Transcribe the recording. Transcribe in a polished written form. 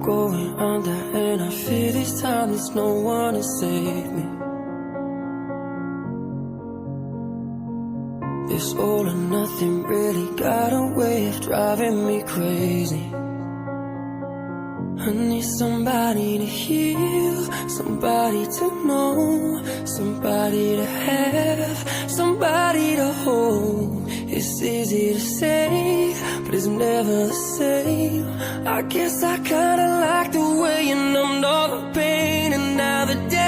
going under, and I fear this time there's no one to save me. This all or nothing really got a way of driving me crazy. I need somebody to heal, somebody to know, somebody to have, somebody to hold. It's easy to say, but it's never the same. I guess I kinda like the way you numbed all the pain, and now the day